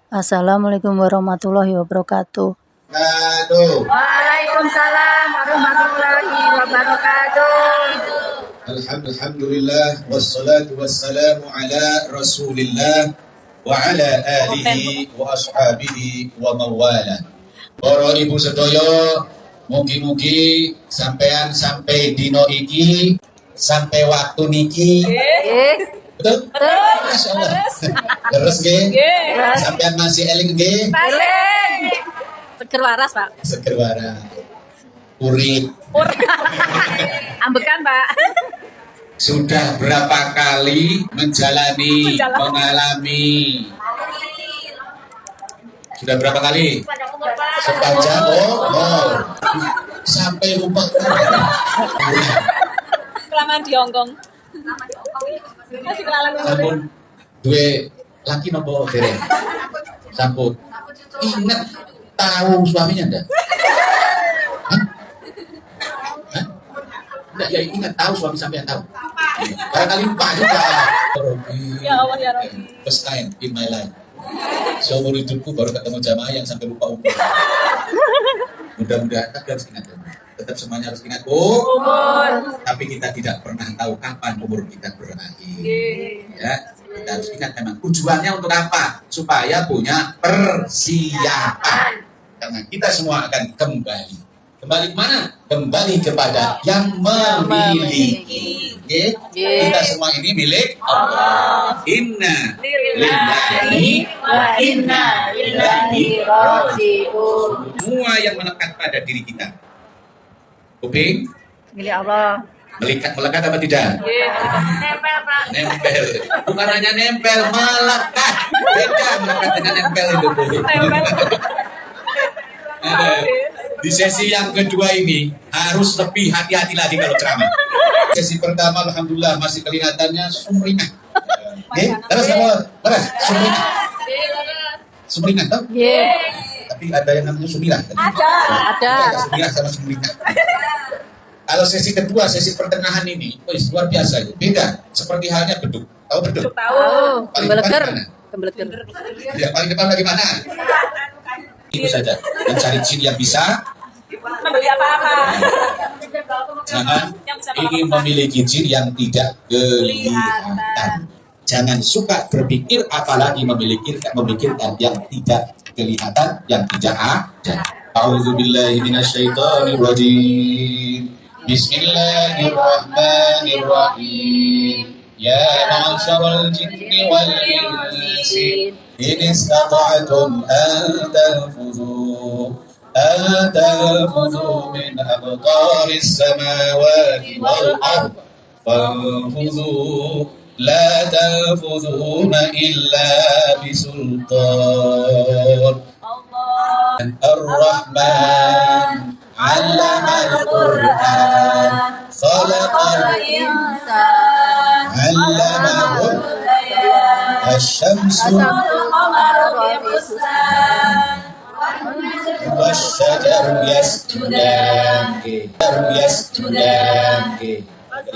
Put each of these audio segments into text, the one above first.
Assalamualaikum warahmatullahi wabarakatuh. Waalaikumsalam warahmatullahi wabarakatuh. Alhamdulillah wassalatu wassalamu ala Rasulillah wa ala alihi wa ashabihi wa mawala. Para ibu sedaya, mugi-mugi sampean sampai dino iki, sampai waktu niki. Betul? Masya Allah. Terus nggih? Sampean masih eling nggih? Seger waras, Pak. Seger waras. Urip. Ambekan, Pak. Sudah berapa kali mengalami. Sudah berapa kali? Sepanjang umur. Sampai lupa. Kelamaan di Hongkong. Masih kenalan Sampun duwe laki nopo dereng? Sampun. Ingat tahu suaminya ndak? Hah? Ndak, ya ingat tahu suami sampean tahu. Barangkali lupa juga. Ya Allah ya Rabbi. First time in my life. Seumur hidupku baru ketemu jamaah yang sampai lupa umur. Mudah-mudahan kita harus ingat. Tetap semuanya harus ingat umur. Tapi kita tidak pernah tahu kapan umur kita berakhir. Ya, kita harus ingat memang tujuannya untuk apa? Supaya punya persiapan. Karena kita semua akan kembali. Kembali kemana? Kembali kepada yang memiliki. Kita semua ini milik Allah. Inna lillahi wa inna ilaihi raji'un. Semua yang melekat pada diri kita. Kuping Milik Allah. melekat apa tidak? Nempel, Pak. Nempel. Bukan hanya nempel, melekat. Beda melekat dengan nempel itu. Di sesi yang kedua ini harus lebih hati-hati lagi kalau ceramah. Sesi pertama alhamdulillah masih kelihatannya sumringah. Terus sumringah. Sumringah toh? Tapi ada yang namanya sumirah. Ada. Sumirah sama sumringah. Kalau sesi kedua, sesi pertengahan ini, luar biasa itu. Beda, seperti halnya beduk. Tahu beduk? Tahu. Paling depan Kembeleger. mana? Kembeleger. Ya, paling depan lagi mana? Itu saja. Mencari jin yang bisa. Membeli apa-apa. Jangan ingin memiliki jin yang tidak kelihatan. Jangan suka berpikir, apalagi memikirkan yang tidak kelihatan, yang tidak ada. A'udzubillahi minasyaitonirrajim. Bismillahirrahmanirrahim. Ya ma'syaral jinni wal insi in istata'tum an tanfudhu min aqtaris samawati wal ard fanfudhu la tanfudhuna illa bisultan. Ar-Rahman 'allamal Qur'an khalaqal insana 'allamahul bayan asy-syamsu wasyajaru yasjudan. Dari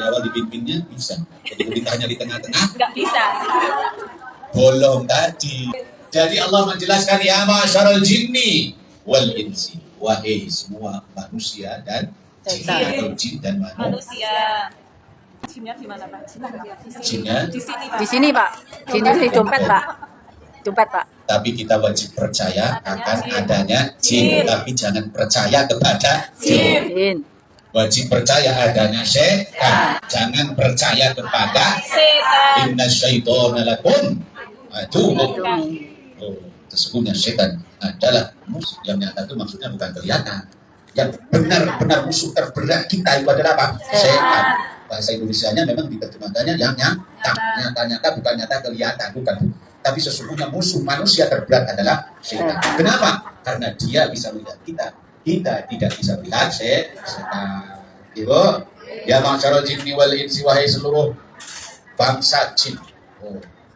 awal dipimpinnya bisa. Jadi ditanya di tengah-tengah Enggak bisa. bolong tadi. Jadi Allah menjelaskan ya ma'syarul jinni wal insi. Wahai semua manusia dan jin atau jin dan Manusia. Jinnya di mana, Pak? jinnya. Di sini, Pak. Jinnya di dompet, Pak. Dompet, Pak. Tapi kita wajib percaya akan adanya jin. Tapi jangan percaya kepada jin. Jin. Wajib percaya adanya setan. Jangan percaya kepada Setan. inna syaitona lakum aduwwun. Sesungguhnya setan adalah musuh yang nyata. Itu maksudnya bukan kelihatan. Yang benar-benar musuh terberat kita itu adalah apa? Setan. Bahasa Indonesianya memang diterjemahkannya yang nyata. Nyata-nyata bukan nyata kelihatan, bukan. Tapi sesungguhnya musuh manusia terberat adalah setan. Kenapa? Karena dia bisa melihat kita. Kita tidak bisa melihat setan. Ibu, ya ma'syarul jinni wal insi, wahai seluruh bangsa jin.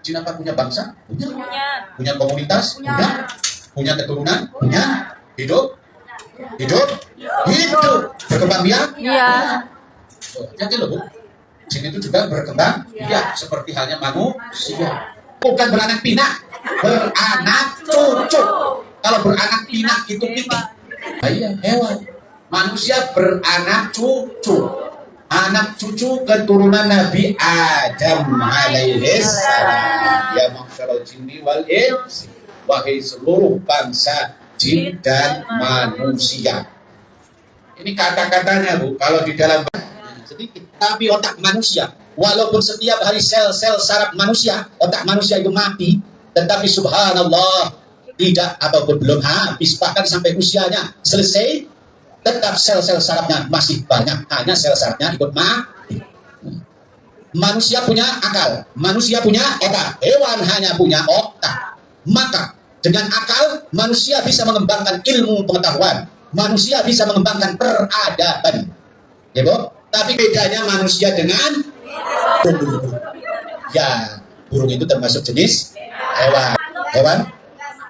Jin apa punya bangsa? Punya. Punya komunitas? Punya. Punya keturunan? Punya. Hidup? Berkembang biak? Iya. Jadi loh Bu, jin itu juga berkembang biak seperti halnya manusia. Bukan beranak pinak, beranak cucu. Kalau beranak pinak itu pitik. Iya, hewan. Manusia beranak cucu. Anak cucu keturunan Nabi Adam alaihissalam. Ya masyaallah jinni wal ins. Wahai seluruh bangsa jin dan manusia. Ini kata-katanya Bu, kalau di dalam sedikit. Tapi otak manusia, walaupun setiap hari sel-sel saraf manusia, otak manusia itu mati, tetapi subhanallah, tidak ataupun belum habis, bahkan sampai usianya selesai, tetap sel-sel sarafnya masih banyak, hanya sel sarafnya ikut mati. Manusia punya akal, manusia punya otak, hewan hanya punya otak. Maka dengan akal, manusia bisa mengembangkan ilmu pengetahuan, manusia bisa mengembangkan peradaban. Ya Bu? Tapi bedanya manusia dengan burung. Ya, burung itu termasuk jenis hewan. Hewan?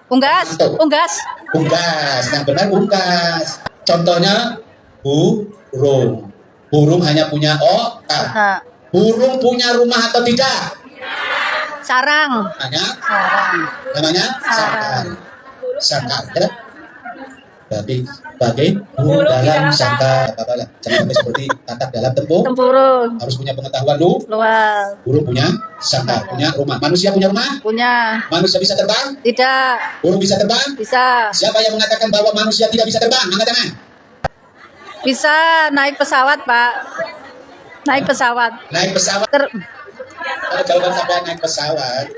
Unggas, unggas. Unggas, yang benar unggas. Contohnya burung. Burung hanya punya otak. Nah, Burung punya rumah atau tidak? Sarang. Namanya sangkar. Sangkar, ya? Bagai burung dalam sangkar. Jangan sampai seperti tatak dalam Tempurung. harus punya pengetahuan lu. Luar. Burung punya sangkar, punya rumah. Manusia punya rumah? Punya. Manusia bisa terbang? Tidak. Burung bisa terbang? Bisa. Siapa yang mengatakan bahwa manusia tidak bisa terbang? Angkat tangan. Bisa naik pesawat, Pak. Naik pesawat. Naik pesawat. Kalau jawaban sampai naik pesawat.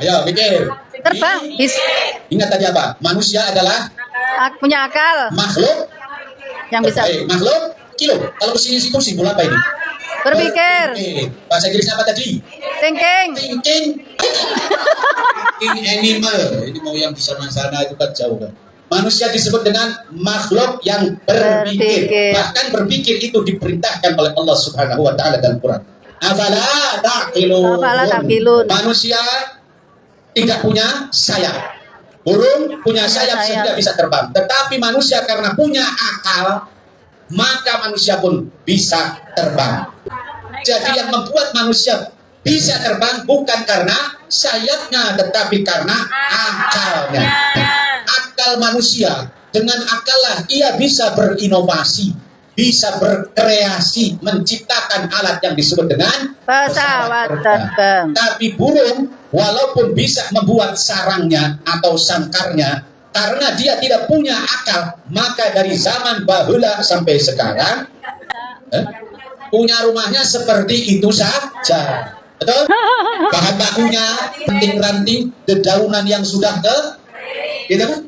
Ayo mikir. Terbang. Ingat tadi apa? Manusia adalah Punya akal. makhluk. Yang bisa Makhluk kilo. Kalau kesini situ simbol apa ini? berpikir. Bahasa Inggrisnya apa tadi? Thinking. Thinking. Thinking animal. Ini mau yang di sana-sana itu kan jauh kan. Manusia disebut dengan makhluk yang berpikir. Bahkan berpikir itu diperintahkan oleh Allah Subhanahu wa taala dalam Quran. Afala taqilun. Afala taqilun. Manusia tidak punya sayap. Burung punya sayap sehingga bisa terbang. Tetapi manusia karena punya akal, maka manusia pun bisa terbang. Jadi yang membuat manusia bisa terbang bukan karena sayapnya, tetapi karena akalnya. Akal manusia, dengan akallah ia bisa berinovasi, bisa berkreasi, menciptakan alat yang disebut dengan Pesawat terbang. Tapi burung, walaupun bisa membuat sarangnya atau sangkarnya, karena dia tidak punya akal, maka dari zaman bahula sampai sekarang, punya rumahnya seperti itu saja. Betul? Bahan bakunya, ranting-ranting, dedaunan yang sudah gitu kan?